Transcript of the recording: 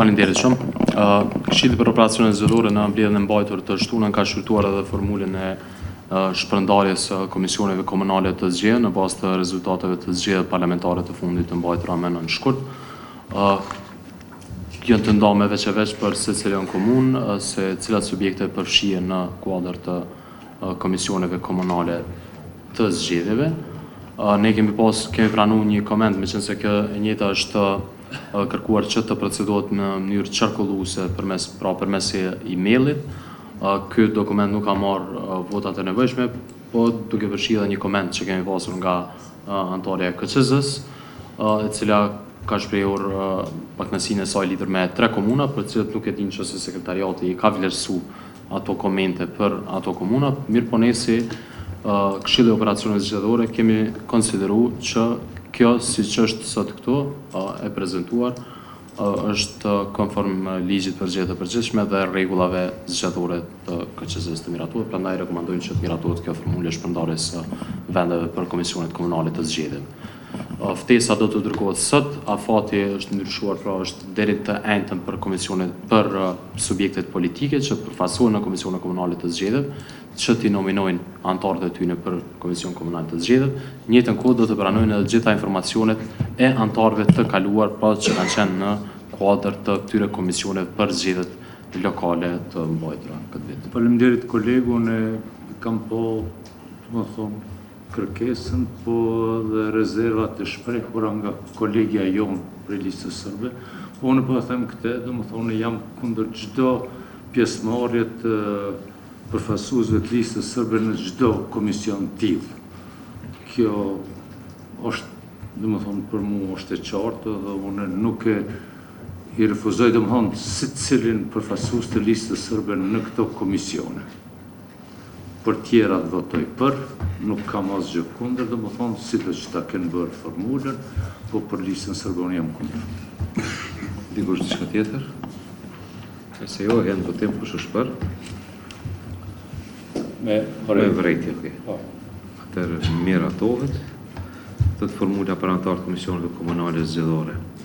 Faleminderit shumë. Këshilli për operacionet zgjedhore në mbledhjen e mbajtur të shtunën ka shqyrtuar edhe formulën e shpërndarjes së komisioneve komunale të zgjedhjeve në bazë të rezultateve të zgjedhjeve parlamentare të fundit të mbajtura me nën shkurt. Janë të ndarë me veç për secilën komunë se cilat subjekte përfshihen në kuadër të komisioneve komunale të zgjedhjeve. Ne kemi pranuar një koment, meqense kjo e njëjta është kërkuar që të procedohet në mënyrë qarkulluese përmes e-mailit. Ky dokument nuk ka marrë votat e nevojshme, po duke përfshirë një koment që kemi pasur nga anëtarja e KQZ-s, e cila ka shprehur pakënaqësinë e saj lidhur me 3 komuna, për të cilat nuk e dinë nëse sekretariati i ka vlerësuar ato komente për ato komuna, mirëpo ne si Këshilli i Operacioneve Zgjedhore kemi konsideruar që kjo, siç është sot këtu e prezantuar, është konform ligjit për zgjedhje të përgjithshme dhe rregullave zgjedhore të KQZ-s të miratuar, prandaj rekomandojmë që të miratohet kjo formulë shpërndarjes së vendeve për komisionet komunale të zgjedhjeve. Ftesa do të dërgohet sot, afati është ndryshuar, pra është deri të enjtën për komisionet për subjektet politike që përfaqësohen në komisionet komunale të zgjedhjeve, që t'i nominojnë anëtarët e tyre për komision komunal të zgjedhjeve. Njëjtën kohë do të pranojnë edhe gjitha informacionet e anëtarëve të kaluar, pra që kanë qenë në kuadër të këtyre komisioneve për zgjedhjet lokale të mbajtura këtë vit. Faleminderit kolegu, ne kam kërkesën, po dhe rezervat e shprehura nga kolegja jonë për listës sërbe. Po unë po them këtë, domethënë jam kundër çdo pjesëmarrje të përfaqësuesve të listës sërbe në çdo komision tillë. Kjo është, domethënë për mua është e qartë dhe unë nuk i refuzoj domethënë secilin përfaqësues të listës sërbe në këto komisione. Për tjerat votoj për, nuk kam asgjë kundër, domethënë siç ta kenë bërë formulën, po për listën sërbe unë jam kundër. Dikush diçka tjetër? Nëse jo, hen votim kush është për? Me vërejtje, okay. Atëherë miratohet. Të formula për anëtarët komisioneve komunale zgjedhore.